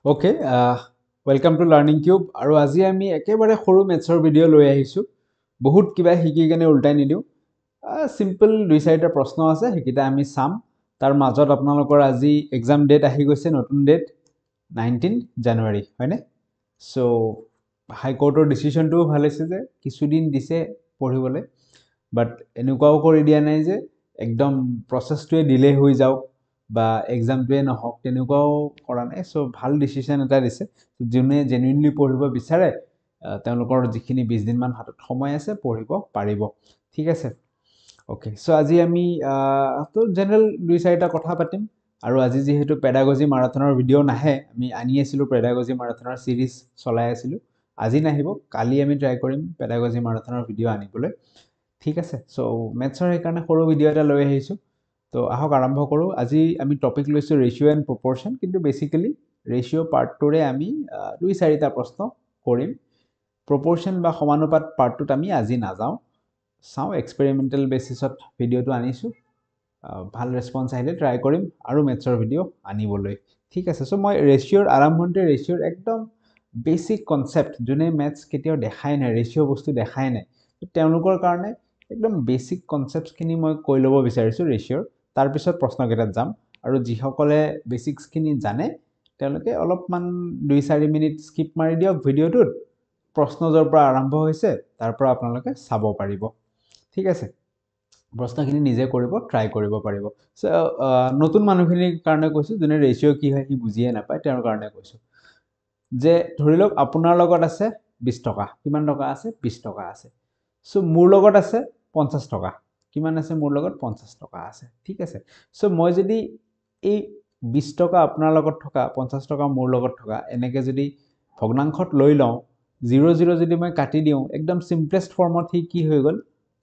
Okay, welcome to Learning Cube. আৰু আজি আমি একেবাৰে সৰু মেথছৰ ভিডিঅ' লৈ আহিছোঁ। বহুত কিবা শিকি কেনে উল্টাই নিদিওঁ। সিম্পল দুই চাৰিটা প্ৰশ্ন আছে, সেইকেইটা আমি চাম। তাৰ মাজত আপোনালোকৰ আজি এক্সাম ডেট আহি গৈছে, নতুন ডেট 19 জানুৱাৰী, হয়নে? সো হাইকোৰ্টৰ ডিচিশ্যনটোও ভাল হৈছে যে কিছুদিন দিছে পঢ়িবলৈ, বাট এনেকুৱাও কৰি দিয়া নাই যে একদম প্ৰচেছটোৱে ডিলে হৈ যাওক বা এক্সামটোৱে নহওক, তেনেকুৱাও কৰা নাই। সো ভাল ডিচিশ্যন এটা দিছে। যোনে জেনুইনলি পঢ়িব বিচাৰে তেওঁলোকৰ যিখিনি 20 দিনমান হাতত সময় আছে পঢ়িব পাৰিব, ঠিক আছে? ওকে, সো আজি আমি তো জেনেৰেল দুই চাৰিটা কথা পাতিম। আৰু আজি যিহেতু পেডাগজি মাৰাথনৰ ভিডিঅ' নাহে, আমি আনি আছিলোঁ পেডাগজি মাৰাথনৰ চিৰিজ চলাই আছিলোঁ। আজি নাহিব, কালি আমি ট্ৰাই কৰিম পেডাগজি মাৰাথনৰ ভিডিঅ' আনিবলৈ, ঠিক আছে? সো মেথছৰ সেইকাৰণে সৰু ভিডিঅ' এটা লৈ আহিছোঁ। তো আহক আৰম্ভ কৰোঁ। আজি আমি টপিক লৈছোঁ ৰেচিঅ' এণ্ড প্ৰপৰ্শ্যন, কিন্তু বেচিকেলি ৰেচিঅ' পাৰ্টটোৰে আমি দুই চাৰিটা প্ৰশ্ন কৰিম। প্ৰপৰ্শ্যন বা সমানুপাত পাৰ্টটোত আমি আজি নাযাওঁ, চাওঁ এক্সপেৰিমেণ্টেল বেচিছত ভিডিঅ'টো আনিছোঁ। ভাল ৰেছপন্স আহিলে ট্ৰাই কৰিম আৰু মেথছৰ ভিডিঅ' আনিবলৈ, ঠিক আছে? সো মই ৰেচিঅ'ৰ আৰম্ভণিতে ৰেচিঅ'ৰ একদম বেচিক কনচেপ্ট, যোনে মেথছ কেতিয়াও দেখাই নাই, ৰেচিঅ' বস্তু দেখাই নাই, তেওঁলোকৰ কাৰণে একদম বেচিক কনচেপ্টখিনি মই কৈ ল'ব বিচাৰিছোঁ ৰেচিঅ'ৰ। তাৰপিছত প্ৰশ্নকেইটাত যাম। আৰু যিসকলে বেচিক্সখিনি জানে তেওঁলোকে অলপমান 2-4 মিনিট স্কিপ মাৰি দিয়ক ভিডিঅ'টোত। প্ৰশ্ন য'ৰ পৰা আৰম্ভ হৈছে তাৰ পৰা আপোনালোকে চাব পাৰিব, ঠিক আছে? প্ৰশ্নখিনি নিজে কৰিব, ট্ৰাই কৰিব পাৰিব। সো নতুন মানুহখিনিৰ কাৰণে কৈছোঁ, যোনে ৰেচিঅ' কি হয় সি বুজিয়ে নাপায়, তেওঁৰ কাৰণে কৈছোঁ যে ধৰি লওক আপোনাৰ লগত আছে 20 টকা। কিমান টকা আছে? 20 টকা আছে। সো মোৰ লগত আছে 50 টকা। কিমান আছে? মোৰ লগত 50 টকা আছে, ঠিক আছে? সো মই যদি এই 20 টকা আপোনাৰ লগত থকা, 50 টকা মোৰ লগত থকা, এনেকৈ যদি ভগ্নাংশত লৈ লওঁ, 0 যদি মই কাটি দিওঁ, একদম চিম্পলেষ্ট ফৰ্মত সি কি হৈ গ'ল?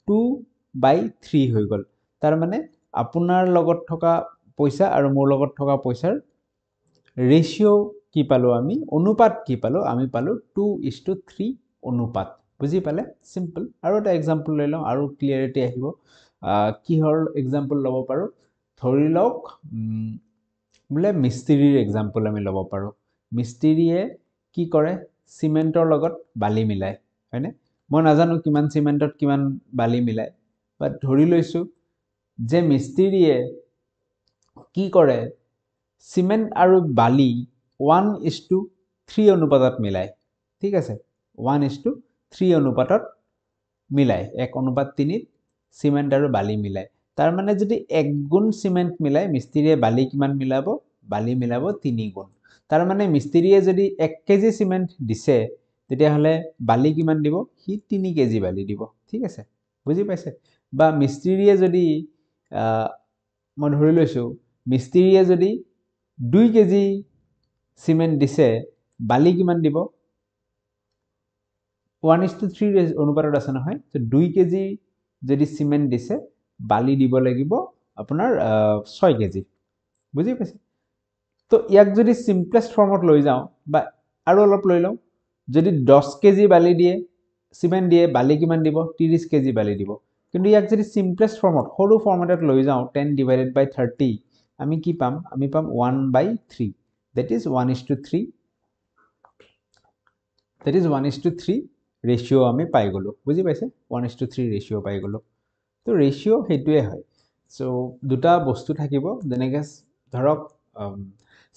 2/3 হৈ গ'ল। তাৰমানে আপোনাৰ লগত থকা পইচা আৰু মোৰ লগত থকা পইচাৰ ৰেচিঅ' কি পালোঁ আমি? অনুপাত কি পালোঁ? আমি পালোঁ 2:3 অনুপাত। বুজি পালে? চিম্পল। আৰু এটা এক্সাম্পল লৈ লওঁ, আৰু ক্লিয়াৰিটি আহিব। কিহৰ এক্সাম্পল ল'ব পাৰোঁ? ধৰি লওক বোলে মিস্ত্ৰীৰ এক্সাম্পল আমি ল'ব পাৰোঁ। মিস্ত্ৰীয়ে কি কৰে? চিমেণ্টৰ লগত বালি মিলায়, হয়নে? মই নাজানো কিমান চিমেণ্টত কিমান বালি মিলায়, বাট ধৰি লৈছোঁ যে মিস্ত্ৰীয়ে কি কৰে? চিমেণ্ট আৰু বালি 1:3 অনুপাতত মিলায়, ঠিক আছে? 1:3 অনুপাতত মিলায়, 1:3 চিমেণ্ট আৰু বালি মিলায়। তাৰমানে যদি 1 গুণ চিমেণ্ট মিলায়, মিস্ত্ৰীয়ে বালি কিমান মিলাব? বালি মিলাব 3 গুণ। তাৰমানে মিস্ত্ৰীয়ে যদি 1 কেজি চিমেণ্ট দিছে, তেতিয়াহ'লে বালি কিমান দিব? সি 3 কেজি বালি দিব, ঠিক আছে? বুজি পাইছে? বা মিস্ত্ৰীয়ে যদি মই ধৰি লৈছোঁ মিস্ত্ৰীয়ে যদি 2 কেজি চিমেণ্ট দিছে, বালি কিমান দিব? 1:3 অনুপাতত আছে নহয়। তো 2 কেজি যদি চিমেণ্ট দিছে, বালি দিব লাগিব আপোনাৰ 6 কেজি। বুজি পাইছে? তো ইয়াক যদি চিম্পলেষ্ট ফৰ্মত লৈ যাওঁ, বা আৰু অলপ লৈ লওঁ, যদি 10 কেজি বালি দিয়ে, চিমেণ্ট দিয়ে, বালি কিমান দিব? 30 কেজি বালি দিব। কিন্তু ইয়াক যদি চিম্পলেষ্ট ফৰ্মত, সৰু ফৰ্মেটত লৈ যাওঁ, 10/30, আমি কি পাম? আমি পাম 1/3, that is 1:3, that is 1:3 ratio' আমি পাই গ'লোঁ। বুজি পাইছে? 1:3 ৰেচিঅ' পাই গ'লোঁ। তো ৰেচিঅ' সেইটোৱে হয়। সো দুটা বস্তু থাকিব, যেনেকৈ ধৰক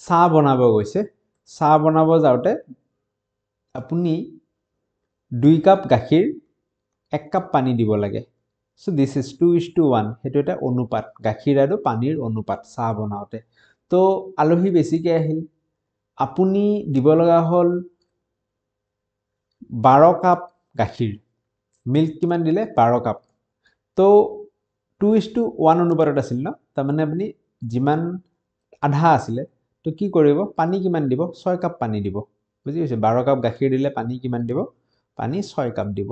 চাহ বনাব গৈছে, চাহ বনাব যাওঁতে আপুনি 2 কাপ গাখীৰ 1 কাপ পানী দিব লাগে। সো দিছ ইজ 2:1, সেইটো এটা অনুপাত, গাখীৰ আৰু পানীৰ অনুপাত চাহ বনাওঁতে। তো আলহী বেছিকৈ আহিল, আপুনি দিব লগা হ'ল 12 কাপ গাখীৰ। মিল্ক কিমান দিলে? 12 কাপ। তো 2:1 অনুপাতত আছিল ন? তাৰমানে আপুনি যিমান আধা আছিলে, তো কি কৰিব? পানী কিমান দিব? 6 কাপ পানী দিব। বুজি পাইছে? 12 কাপ গাখীৰ দিলে পানী কিমান দিব? পানী 6 কাপ দিব,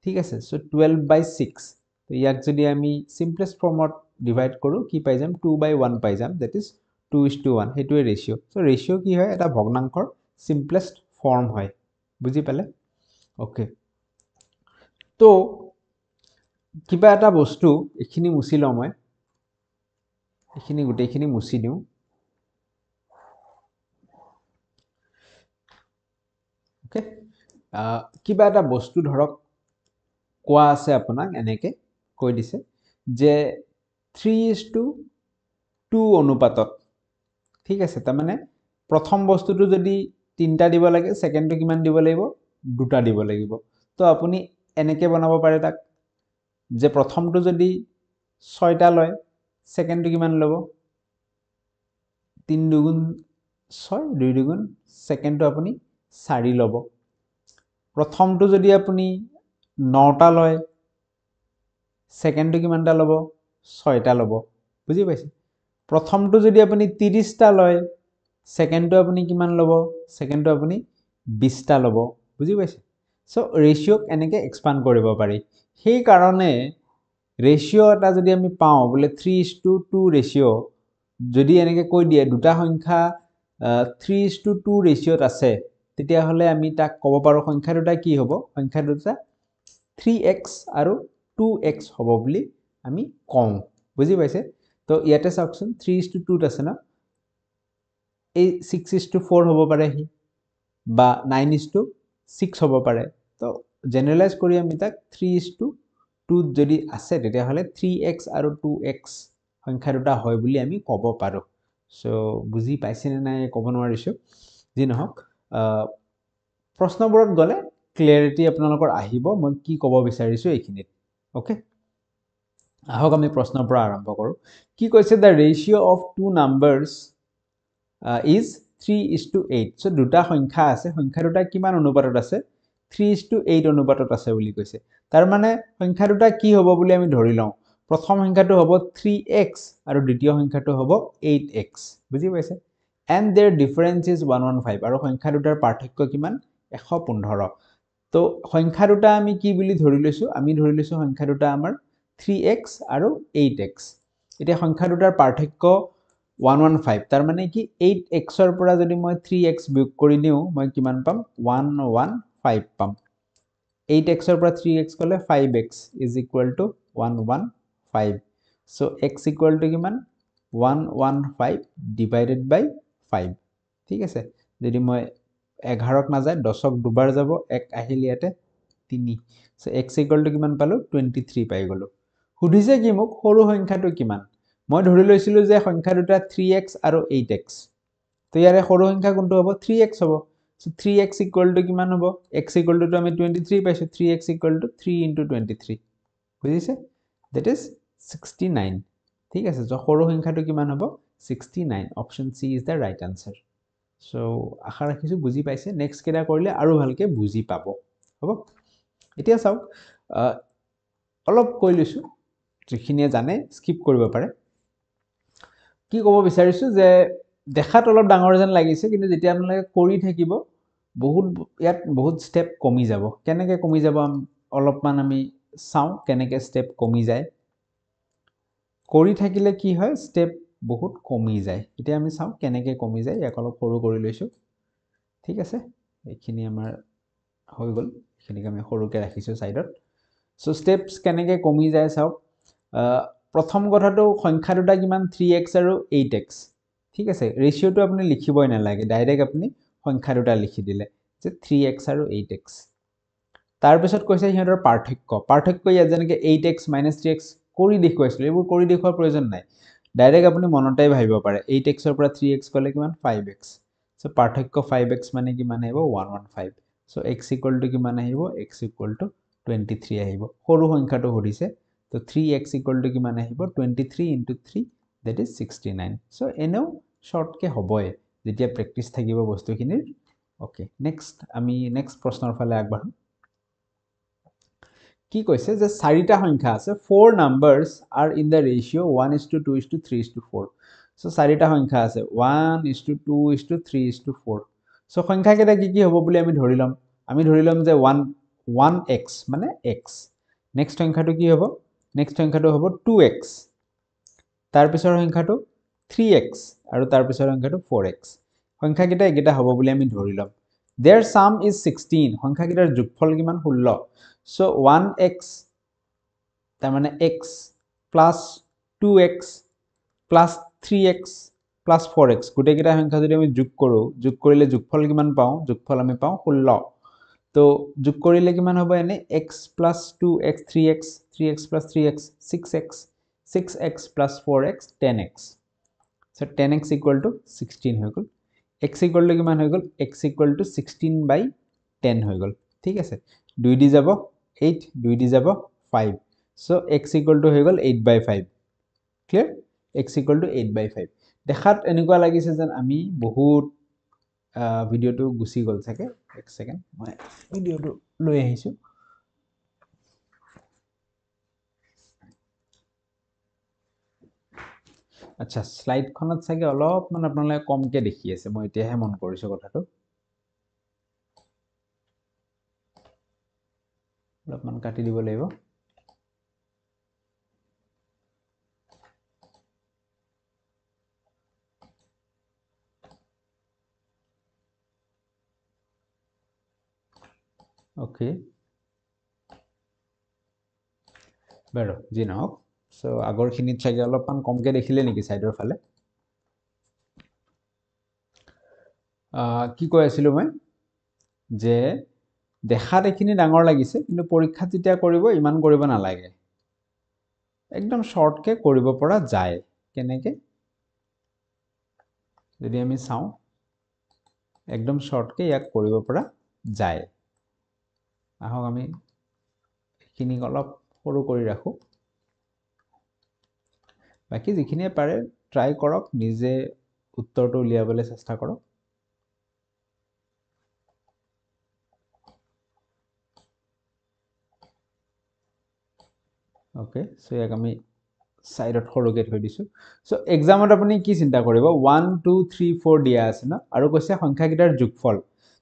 ঠিক আছে? সো 12/6। তো ইয়াক যদি আমি চিম্পলেষ্ট ফৰ্মত ডিভাইড কৰোঁ, কি পাই যাম? 2/1 পাই যাম, দেট ইজ 2:1। সেইটোৱে ৰেচিঅ'। সো ৰেচিঅ' কি হয়? এটা ভগ্নাংশৰ চিম্পলেষ্ট ফৰ্ম হয়। বুজি পালে? ওকে। তো কিবা এটা বস্তু, এইখিনি মুছি লওঁ মই, এইখিনি গোটেইখিনি মুছি দিওঁ। ওকে কিবা এটা বস্তু ধৰক কোৱা আছে আপোনাক এনেকে কৈ দিছে যে 3:2 অনুপাতত ঠিক আছে তাৰমানে প্ৰথম বস্তুটো যদি 3টা দিব লাগে সেকেন্ডটো কিমান দিব লাগিব 2টা দিব লাগিব তো আপুনি এনেকে বনাব পাৰে তাক যে প্ৰথমটো যদি 6টা লয় সেকেন্ডটো কিমান ল'ব 3 দুগুণ 6 2 দুগুণ সেকেন্ডটো আপুনি 4 ল'ব প্ৰথমটো যদি আপুনি 9টা লয় সেকেন্ডটো কিমানটা ল'ব 6টা ল'ব বুজি পাইছে প্ৰথমটো যদি আপুনি 30টা লয় সেকেন্ডটো আপুনি কিমান ল'ব সেকেন্ডটো আপুনি 20টা ল'ব বুজি পাইছে সো ৰেশিওক এনেকে এক্সপান্ড কৰিব পাৰি সেই কাৰণে ৰেশিও এটা যদি আমি পাও বলে 3:2 ৰেশিও যদি এনেকে কৈ দিয়ে দুটা সংখ্যা 3:2 ৰেশিওত আছে তেতিয়া হলে আমি তাক ক'ব পাৰো সংখ্যা দুটা কি হ'ব সংখ্যা দুটা 3x আৰু 2x হ'ব বুলি আমি কম বুজি পাইছে তো ইয়াতে চাওকচোন 3:2 আছে না এই 6:4 হ'ব পাৰে হি বা 9:6 হ'ব পাৰে তো জেনাৰেলাইজ কৰি আমি তাক 3:2 যদি আছে তেতিয়া হলে 3x আৰু 2x সংখ্যা দুটা হয় বুলি আমি ক'ব পাৰো সো বুজি পাইছে নে নাই ক'ব নোৱাৰিছো যি নহওক প্ৰশ্নবোৰত গলে ক্লিয়াৰিটি আপোনালোকৰ আহিব মই কি ক'ব বিচাৰিছো এইখিনিত ওকে আহক আমি প্ৰশ্নৰ পৰা আৰম্ভ কৰো কি কৈছে the ratio of two numbers is 3:8 so দুটা সংখ্যা আছে সংখ্যা দুটা কিমান অনুপাতত আছে 3:8 অনুপাতত আছে বুলি কৈছে তাৰ মানে সংখ্যা দুটা কি হ'ব বুলি আমি ধৰি লওঁ প্ৰথম সংখ্যাটো হ'ব 3x আৰু দ্বিতীয় সংখ্যাটো হ'ব 8x বুজি পাইছে and their difference is 115 আৰু সংখ্যা দুটাৰ পাৰ্থক্য কিমান 115 তো সংখ্যা দুটা আমি কি বুলি ধৰি লৈছো আমি ধৰি লৈছো সংখ্যা দুটা আমাৰ 3x আৰু 8x এতিয়া সংখ্যা দুটাৰ পাৰ্থক্য 115 তাৰ মানে কি 8x ৰ পৰা যদি মই 3x বিয়োগ কৰি দিও মই কিমান পাম 115 পাম 8x ৰ পৰা 3x গলে 5x is equal to 115 so x equal to কিমান 115 divided by 5 ঠিক আছে যদি মই 11ক না যায় 10ক দুবাৰ যাব 1 আহিল ইয়াতে 3 so x equal to কিমান পালো 23 পাই গলো সুধিছে কি মোক সৰু সংখ্যাটো কিমান মই ধৰি লৈছিলো যে সংখ্যা দুটা 3x আৰু 8x তো ইয়াৰে সৰু সংখ্যা কোনটো হ'ব 3x হ'ব so 3x equal to কিমান হ'ব x equal to আমি 23 পাইছো 3x equal to 3 into 23 বুজিছে that is 69 ঠিক আছে so সৰু সংখ্যাটো কিমান হ'ব 69 option C is the right answer so আশা ৰাখিছো বুজি পাইছে নেক্সট কেটা কৰিলে আৰু ভালকে বুজি পাব হ'ব এতিয়া চাওক অলপ কৈ লৈছো যিখিনিয়ে জানে স্কিপ কৰিব পাৰে কি ক'ব বিচাৰিছো যে দেখাত অলপ ডাঙৰ যেন লাগিছে কিন্তু যেতিয়া আপোনালোকে কৰি থাকিব ইয়াত বহুত স্টেপ কমি যাব কেনেকে কমি যাব অলপমান আমি চাও কেনেকে স্টেপ কমি যায় কৰি থাকিলে কি হয় স্টেপ বহুত কমি যায় এতিয়া আমি চাও কেনেকে কমি যায় ইয়াক অলপ সৰু কৰি লৈছো ঠিক আছে এইখিনি আমাৰ হৈ গল এইখিনিক আমি সৰুকে ৰাখিছো সাইডত সো স্টেপস কেনেকে কমি যায় চাওক প্ৰথম কথাটো সংখ্যা দুটা কিমান 3x আৰু 8x ঠিক আছে ৰেশিওটো আপুনি লিখিবই নালাগে ডাইৰেক্ট আপুনি সংখ্যা দুটা লিখি দিলে যে 3x আৰু 8x তাৰ পিছত কৈছে ইহঁতৰ পাৰ্থক্য ইয়াত যেনেকে 8x - 3x কৰি দেখুৱাইছিল এইবোৰ কৰি দেখুৱাৰ প্ৰয়োজন নাই ডাইৰেক্ট আপুনি মনতেই ভাবিব পাৰে 8x ৰ পৰা 3x গলে কিমান 5x সো পাৰ্থক্য 5x মানে কিমান আহিব 115 সো x equal to কিমান আহিব x equal to 23 আহিব সৰু সংখ্যাটো হৰিছে তো 3x equal to কিমান আহিব 23 into 3 that is 69 so এনেও শর্ট কে হবই যেতিয়া প্ৰ্যাকটিস থাকিব বস্তুখিনিৰ ওকে নেক্সট আমি নেক্সট প্ৰশ্নৰ ফালে আগবাঢ়ো কি কৈছে যে চাৰিটা সংখ্যা আছে four numbers are in the ratio 1:2:3:4 so চাৰিটা সংখ্যা আছে 1:2:3:4 so সংখ্যা কেইটা কি হ'ব বুলি আমি ধৰি লম যে 1x মানে x নেক্সট সংখ্যাটো কি হ'ব নেক্সট সংখ্যাটো হ'ব 2x তাৰ পিছৰ সংখ্যাটো 3x আৰু তাৰ পিছৰ সংখ্যাটো 4x সংখ্যা কেইটা একেটা হ'ব বুলি আমি ধৰি লম their sum is 16 সংখ্যা কেইটাৰ যোগফল কিমান 16 so 1x তাৰ মানে x plus 2x plus 3x plus 4x গোটেই কেইটা সংখ্যা যদি আমি যোগ কৰো যোগ কৰিলে যোগফল কিমান পাও যোগফল আমি পাও 16 তো যোগ কৰিলে কিমান হ'ব এনে x plus 2x 3x 3x plus 3x 6x 6x plus 4x 10x so 10x equal to 16 হৈ গল x equal to কিমান হৈ গল x equal to 16 by 10 হৈ গল ঠিক আছে 2 দি যাব 8 2 দি যাব 5 so x equal to হৈ গল 8 by 5 clear x equal to 8 by 5 দেখাত এনেকুৱা লাগিছে যেন আমি বহুত ভিডিওটো গুছি গল থাকে এক সেকেন্ড মই ভিডিওটো লৈ আহিছো আচ্ছা স্লাইড খনত চাগে অলপ মান আপোনালোকে কমকে দেখি আছে মই এতিয়াহে মন কৰিছো কথাটো অলপ মান কাটি দিব লাগিব Okay. Bero, ji নহওক so আগৰ খিনিত চাগে অলপমান কমকে দেখিলে নেকি সাইডৰ ফালে কি কৈ আছিলো মই যে দেখাত এখিনি ডাঙৰ লাগিছে কিন্তু পৰীক্ষাত যেতিয়া কৰিব ইমান কৰিব নালাগে একদম শৰ্টকে কৰিব পৰা যায় কেনেকে যদি আমি চাও একদম শৰ্টকে ইয়াক কৰিব পৰা যায় আহক আমি এখিনি অলপ সৰু কৰি ৰাখো বাকি যিখিনিয়ে পাৰে ট্ৰাই কৰক নিজে উত্তৰটো উলিয়াবলৈ চেষ্টা কৰক ওকে সো ইয়াক আমি সাইডত সৰুকে থৈ দিছো সো এক্সামত আপুনি কি চিন্তা কৰিব 1 2 3 4 দিয়া আছে না আৰু কৈছে সংখ্যা কিটাৰ যোগফল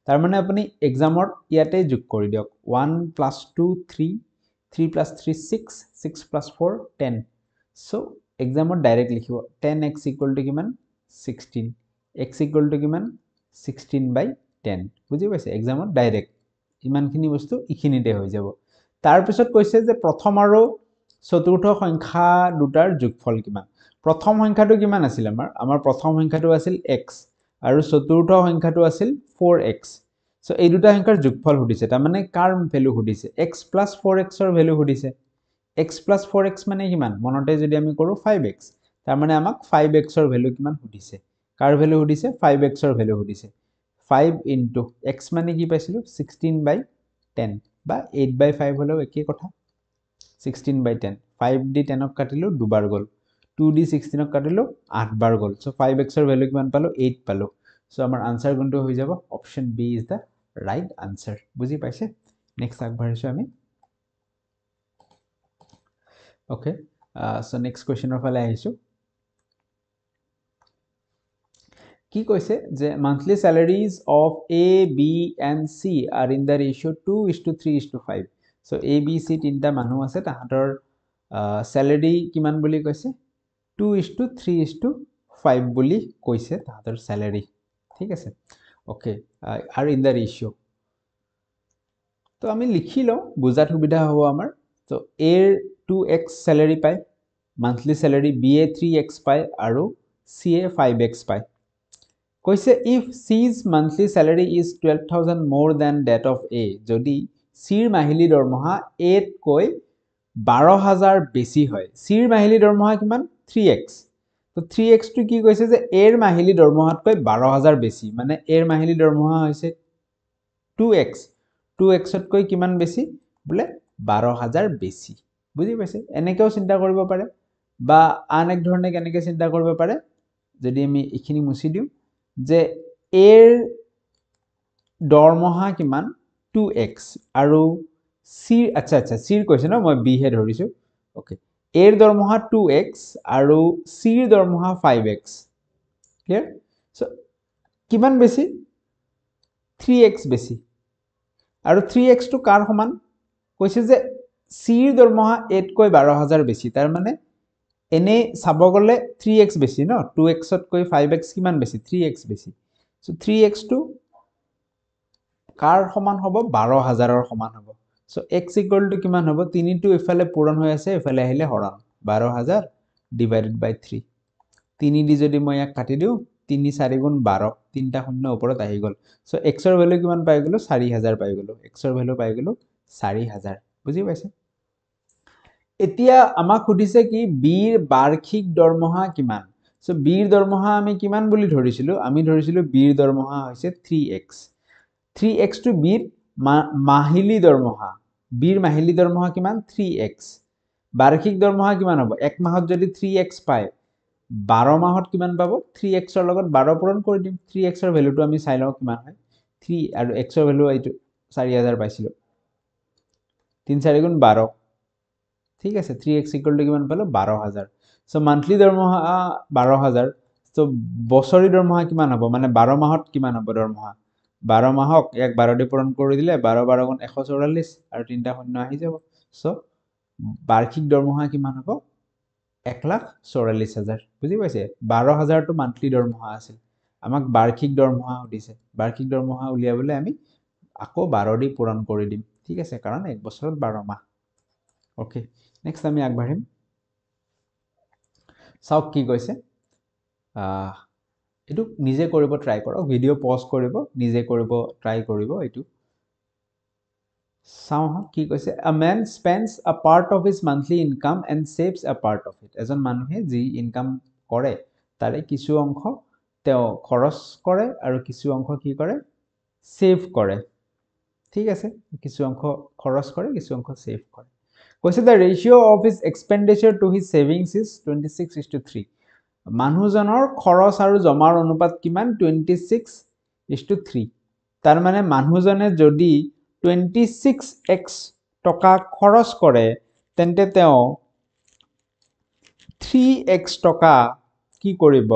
তাৰ মানে আপুনি এক্সামত ইয়াতে যোগ কৰি দিয়ক 1 plus 2 3 3 plus 3 6 6 plus 4 10 so এক্সামত direct লিখিব 10x equal to কিমান 16 x equal to কিমান 16 by 10 বুজি পাইছে এক্সামত ডাইৰেক্ট ইমানখিনি বস্তু ইখিনিতে হৈ যাব তাৰ পিছত কৈছে যে প্ৰথম আৰু চতুৰ্থ সংখ্যা দুটাৰ যোগফল কিমান প্ৰথম সংখ্যাটো কিমান আছিল আমাৰ প্ৰথম সংখ্যাটো আছিল x আৰু চতুৰ্থ সংখ্যাটো আছিল 4x সো এই দুটা সংখ্যাৰ যোগফল সুধিছে তাৰ মানে কাৰ ভ্যালু সুধিছে x + 4x ৰ ভ্যালু সুধিছে x + 4x মানে কিমান মনতে যদি আমি কৰো 5x তাৰ মানে আমাক 5x ৰ ভ্যালু কিমান সুধিছে কাৰ ভ্যালু সুধিছে 5x ৰ ভ্যালু সুধিছে 5 into x মানে কি পাইছিলো 16 by 10 বা 8 by 5 হলো একেই কথা 16 by 10 5 দি 10 ক কাটিলো দুবাৰ গল 2 দি 16 ক কাটিলো 8 বাৰ গল সো 5x ৰ ভ্যালু কিমান পালো 8 পালো সো আমাৰ আনসাৰ কোনটো হৈ যাব option B is the right answer বুজি পাইছে নেক্সট আগবাঢ়িছো আমি ওকে সো নেক্সট কোৱেশ্চনৰ ফালে আহিছো কি কৈছে যে monthly salaries of A B and C are in the ratio 2:3:5 so A B C তিনটা মানুহ আছে তাহাঁতৰ salary কিমান বুলি কৈছে 2:3:5 বুলি কৈছে তাহাঁতৰ salary ঠিক আছে okay are in the ratio তো আমি লিখি লও বুজাত সুবিধা হ'ব আমাৰ তো A 2x salary পায় monthly salary B 3x পায় আৰু C 5x পায় কৈছে if C's monthly salary is 12,000 more than that of A যদি C'r মাহিলী দৰমহা A কৈ 12,000 বেছি হয় C'r মাহিলী দৰমহা কিমান 3x তো 3x টো কি কৈছে যে A ৰ মাহিলী দৰমহাত কৈ 12,000 বেছি মানে A ৰ মাহিলী দৰমহা হৈছে 2x 2x ত কৈ কিমান বেছি বলে 12,000 বেছি বুজি পাইছে এনেকেও চিন্তা কৰিব পাৰে বা আন এক ধৰণে কেনেকৈ চিন্তা কৰিব পাৰে যদি আমি ইখিনি মুছি দিও যে এৰ দৰমহা কিমান 2x আৰু c আচ্ছা c কৈছে ন মই b হে ধৰিছো ওকে এৰ দৰমহা 2x আৰু c ৰ দৰমহা 5x ক্লিয়াৰ সো কিমান বেছি 3x বেছি আৰু 3x টো কাৰ সমান কৈছে যে c ৰ দৰমহা 8 কৈ 12,000 বেছি তাৰ মানে এনে চাব গলে 3x বেছি ন 2x ত কৈ 5x কিমান বেছি 3x বেছি সো 3x টো কাৰ সমান হ'ব 12,000 ৰ সমান হ'ব সো x = কিমান হ'ব 3 টো ইফালে পূৰণ হৈ আছে ইফালে আহিলে হৰণ 12,000 / 3 3 দি যদি মই ইয়াক কাটি দিও 3 4 গুণ 12 তিনটা শূন্য ওপৰত আহি গ'ল সো x ৰ ভ্যালু কিমান পাই গলো 4000 পাই গলো x ৰ ভ্যালু পাই গলো 4000 বুজি পাইছে এতিয়া আমাক সুধিছে কি বিৰ বাৰ্ষিক দৰমহা কিমান সো বিৰ দৰমহা আমি কিমান বুলি ধৰিছিলো আমি ধৰিছিলো বিৰ দৰমহা হৈছে 3x 3x to বিৰ মাহিলী দৰমহা বিৰ মাহিলী দৰমহা কিমান 3x বাৰ্ষিক দৰমহা কিমান হ'ব এক মাহত যদি 3x পায় 12 মাহত কিমান পাব 3x ৰ লগত 12 পূৰণ কৰি দিম 3x ৰ ভ্যালুটো আমি চাই লওঁ কিমান হয় 3 আৰু x ৰ ভ্যালু এইটো 4000 পাইছিলো 3 4 গুণ 12 ঠিক আছে 3x কিমান পালো 12000 সো মান্থলি দৰমহা 12000 সো বছৰি দৰমহা কিমান হ'ব মানে 12 মাহত কিমান হ'ব দৰমহা 12 মাহক এক 12 দি পূৰণ কৰি দিলে 12 12 গুণ 144 আৰু তিনটা শূন্য আহি যাব সো বাৰ্ষিক দৰমহা কিমান হ'ব 1,44,000 বুজি পাইছে 12000 টো মান্থলি দৰমহা আছিল আমাক বাৰ্ষিক দৰমহা সুধিছে বাৰ্ষিক দৰমহা উলিয়াবলৈ আমি আকৌ 12 দি পূৰণ কৰি দিম ঠিক আছে কাৰণ এক বছৰত 12 মাহ ওকে নেক্সট আমি আগবাঢ়িম চাওক কি কৈছে এটো নিজে কৰিব ট্ৰাই কৰক ভিডিও পজ কৰিব নিজে কৰিব ট্ৰাই কৰিব এটো চাও কি কৈছে a man spends a part of his monthly income and saves a part of it এজন মানুহে যি ইনকাম কৰে তাৰে কিছু অংশ তেও খৰচ কৰে আৰু কিছু অংশ কি কৰে সেভ কৰে ঠিক আছে কিছু অংশ খৰচ কৰে কিছু অংশ সেভ কৰে কৈছে the ratio of his expenditure to his savings is 26:3 মানুহজনৰ খৰচ আৰু জমাৰ অনুপাত কিমান 26:3 তাৰ মানে মানুহজনে যদি 26x টকা খৰচ কৰে তেন্তে তেও 3x টকা কি কৰিব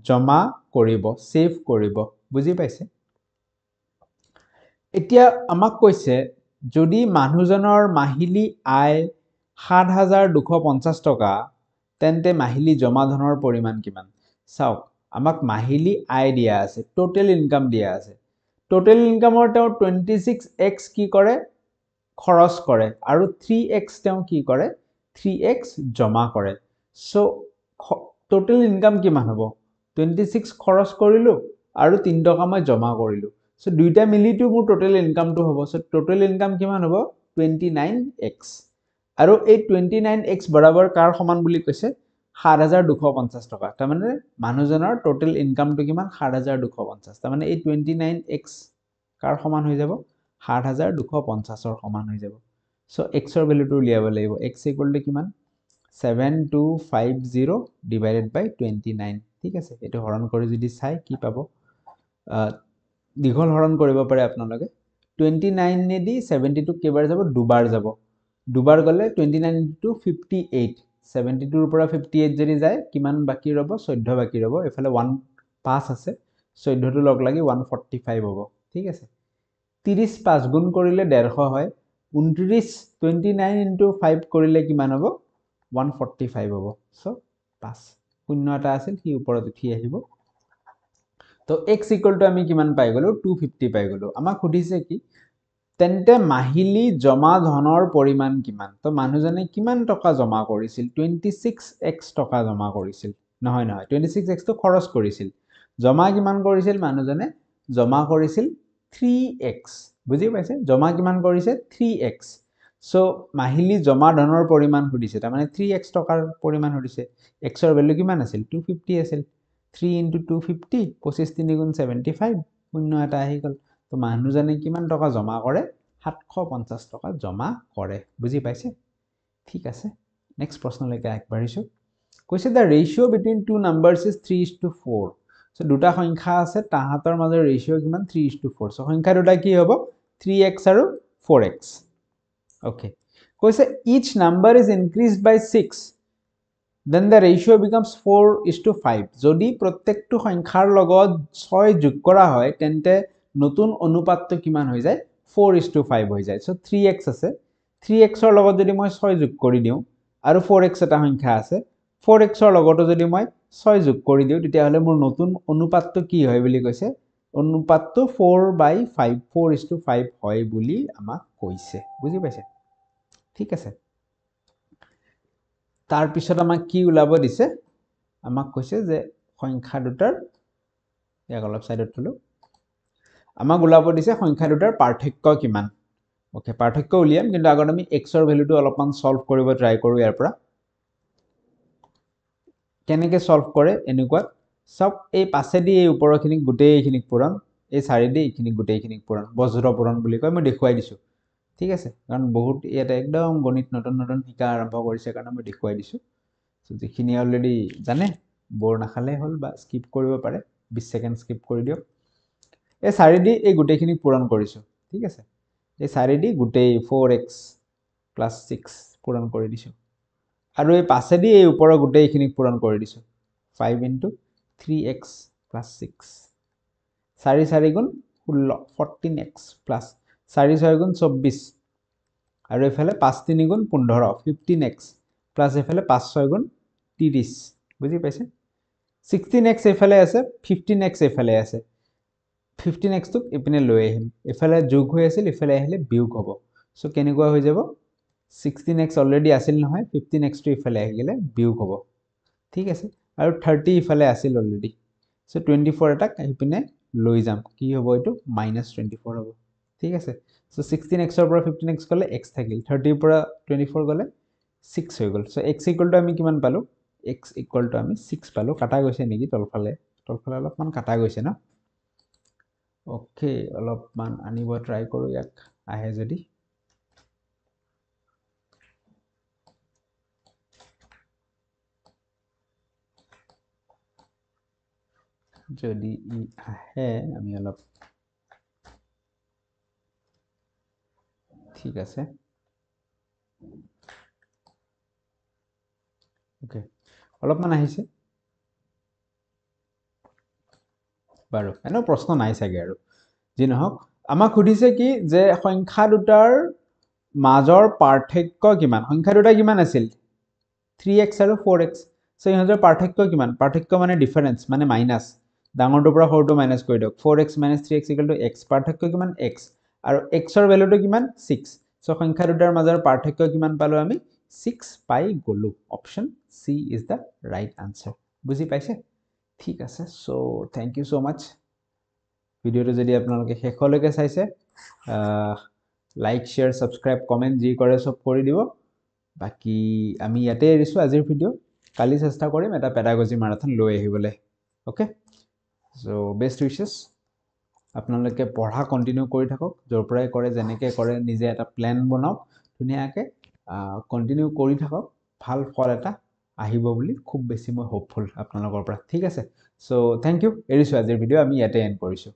জমা কৰিব সেভ কৰিব বুজি পাইছে এতিয়া আমাক কৈছে যদি মানুহজনৰ মাহিলী আয় 7250 টকা তেন্তে মাহিলী জমা ধনৰ পৰিমাণ কিমান চাওক আমাক মাহিলী আয় দিয়া আছে টোটাল ইনকাম দিয়া আছে টোটাল ইনকামৰ তেও 26x কি কৰে খৰচ কৰে আৰু 3x তেও কি কৰে 3x জমা কৰে সো টোটাল ইনকাম কিমান হ'ব 26 খৰচ কৰিলো আৰু 3 টকা মই জমা কৰিলো সো দুইটা মিলিটো মোৰ টোটাল ইনকামটো হ'ব সো টোটাল ইনকাম কিমান হ'ব 29x আৰু এই 29x বৰাবৰ কাৰ সমান বুলি কৈছে 7250 টকা তাৰ মানে মানুহজনৰ টোটাল ইনকামটো কিমান 7250 তাৰ মানে এই 29x কাৰ সমান হৈ যাব 7250 ৰ সমান হৈ যাব সো x ৰ ভ্যালুটো উলিয়াব লাগিব x কিমান 7250 divided by 29 ঠিক আছে এটো হৰণ কৰি যদি চাই কি পাব দীঘল হৰণ কৰিব পাৰে আপোনালোকে 29 নে দি 72 কেবাৰ যাব দুবাৰ গলে 29 into 58 72 ৰ পৰা 58 যদি যায় কিমান বাকি ৰব 14 বাকি ৰব এফালে 1 পাস আছে 14 টো লগ লাগি 145 হ'ব ঠিক আছে 30 5 গুণ কৰিলে 150 হয় 29 into 5 কৰিলে কিমান হ'ব 145 হ'ব সো 5 শূন্য এটা আছিল কি ওপৰত উঠি আহিব তো x আমি কিমান পাই গলো 250 পাই গলো আমাক সুধিছে কি তেন্তে মাহিলী জমা ধনৰ পৰিমাণ কিমান তো মানুহজনে কিমান টকা জমা কৰিছিল 26x টকা জমা কৰিছিল নহয় 26x তো খৰচ কৰিছিল জমা কিমান কৰিছিল মানুহজনে জমা কৰিছিল 3x বুজি পাইছে জমা কিমান কৰিছে 3x সো মাহিলী জমা ধনৰ পৰিমাণ সুধিছে তাৰ মানে 3x টকাৰ পৰিমাণ সুধিছে x ৰ ভ্যালু কিমান আছিল 250 আছিল 3 into 250 25 3 গুণ 75 শূন্য এটা আহি গল তো মানুহজনে কিমান টকা জমা কৰে 750 টকা জমা কৰে বুজি পাইছে ঠিক আছে নেক্সট প্ৰশ্নলৈকে আগবাঢ়িছো কৈছে the ratio between two numbers is 3:4 so দুটা সংখ্যা আছে তাহাতৰ মাজৰ ৰেশিও কিমান 3:4 সো সংখ্যা দুটা কি হ'ব 3x আৰু 4x okay কৈছে each number is increased by 6 then the ratio becomes 4:5 যদি প্ৰত্যেকটো সংখ্যাৰ লগত 6 যোগ কৰা হয় তেন্তে নতুন অনুপাতটো কিমান হৈ যায় 4:5 হৈ যায় সো 3x আছে 3x ৰ লগত যদি মই 6 যোগ কৰি দিও আৰু 4x এটা সংখ্যা আছে 4x ৰ লগতো যদি মই 6 যোগ কৰি দিও তেতিয়া হলে মোৰ নতুন অনুপাতটো কি হয় বুলি কৈছে অনুপাতটো 4/5 4:5 হয় বুলি আমাক কৈছে বুজি পাইছে ঠিক আছে তাৰ পিছত আমাক কি উলাব দিছে আমাক কৈছে যে সংখ্যা দুটাৰ ইয়াক অলপ সাইডত থলো আমাক ওলাব দিছে সংখ্যা দুটাৰ পাৰ্থক্য কিমান ওকে পাৰ্থক্য উলিয়াম কিন্তু আগত আমি x ৰ ভ্যালুটো অলপমান সলভ কৰিব ট্ৰাই কৰো ইয়াৰ পৰা কেনেকৈ সলভ কৰে এনেকুৱা সব এই পাছেদি এই ওপৰখিনিক গোটেইখিনিক পূৰণ এই চাৰিদি এইখিনিক গোটেইখিনিক পূৰণ বজ্ৰ পূৰণ বুলি কয় মই দেখুৱাই দিছো ঠিক আছে কাৰণ বহুত ইয়াতে একদম গণিত নতুন নতুন শিকা আৰম্ভ কৰিছে কাৰণ মই দেখুৱাই দিছো সো যিখিনি অলৰেডি জানে বৰ নাখালে হল বা স্কিপ কৰিব পাৰে 20 সেকেন্ড স্কিপ কৰি দিয়ক এই চাৰিদি এই গোটেইখিনিক পূৰণ কৰিছো ঠিক আছে এই চাৰিদি গোটেই 4x + 6 পূৰণ কৰি দিছো আৰু এই পাছেদি এই ওপৰৰ গোটেইখিনিক পূৰণ কৰি দিছো 5 * 3x + 6 4 4 গুণ 16 14x প্লাস 4 6 গুণ 24 আৰু এফালে 5 3 গুণ 15 15x প্লাস এফালে 5 6 গুণ 30 বুজি পাইছে 16x এফালে আছে 15x এফালে আছে 15x টোক ইপিনে লৈ আহিম এফালে যোগ হৈ আছিল এফালে আহিলে বিয়োগ হ'ব সো কেনেকুৱা হৈ যাব 16x অলৰেডি আছিল নহয় 15x টো ইফালে আহি গলে বিয়োগ হ'ব ঠিক আছে আৰু 30 ইফালে আছিল অলৰেডি সো 24 এটাক ইপিনে লৈ যাম কি হ'ব এটো -24 হ'ব ঠিক আছে সো 16x ৰ পৰা 15x গলে x থাকিল 30 ৰ পৰা 24 গলে 6 হৈ গল সো x = আমি কিমান পালো x = আমি 6 পালো কাটা গৈছে নেকি তলফালে অলপমান কাটা গৈছে না ওকে অলপমান আনিব ট্ৰাই কৰো ইয়াক আহে যদি ই আহে আমি অলপ ঠিক আছে ওকে অলপমান আহিছে বাৰু এনো প্ৰশ্ন নাই চাগে আৰু যি নহওক আমাক সুধিছে কি যে সংখ্যা দুটাৰ মাজৰ পাৰ্থক্য কিমান সংখ্যা দুটা কিমান আছিল 3x আৰু 4x সো ইহঁতৰ পাৰ্থক্য কিমান পাৰ্থক্য মানে ডিফাৰেন্স মানে মাইনাস ডাঙৰটোৰ পৰা সৰুটো মাইনাস কৰি দিয়ক 4x - 3x = x পাৰ্থক্য কিমান x আৰু x ৰ ভ্যালুটো কিমান 6 সো সংখ্যা দুটাৰ মাজৰ পাৰ্থক্য কিমান পালো আমি 6 পাই গলো option C is the right answer বুজি পাইছে ঠিক আছে so thank you so much ভিডিওটো যদি আপোনালোকে শেষলৈকে চাইছে লাইক শেয়াৰ সাবস্ক্ৰাইব কমেন্ট যি কৰে সব কৰি দিব বাকি আমি ইয়াতে এৰিছো আজিৰ ভিডিও কালি চেষ্টা কৰিম এটা পেডাগজি মাৰাথন লৈ আহিবলে ওকে সো বেষ্ট উইশেছ আপোনালোকে পঢ়া কন্টিনিউ কৰি থাকক জৰ পৰাই কৰে যেনেকৈ কৰে নিজে এটা প্ল্যান বনাওক ধুনিয়াকে কন্টিনিউ কৰি থাকক ভাল ফল এটা আহিব বুলি খুব বেছি মই হোপফুল আপোনালোকৰ পৰা ঠিক আছে সো থ্যাংক ইউ এৰিছো আজিৰ ভিডিও আমি ইয়াতে এন্ড কৰিছো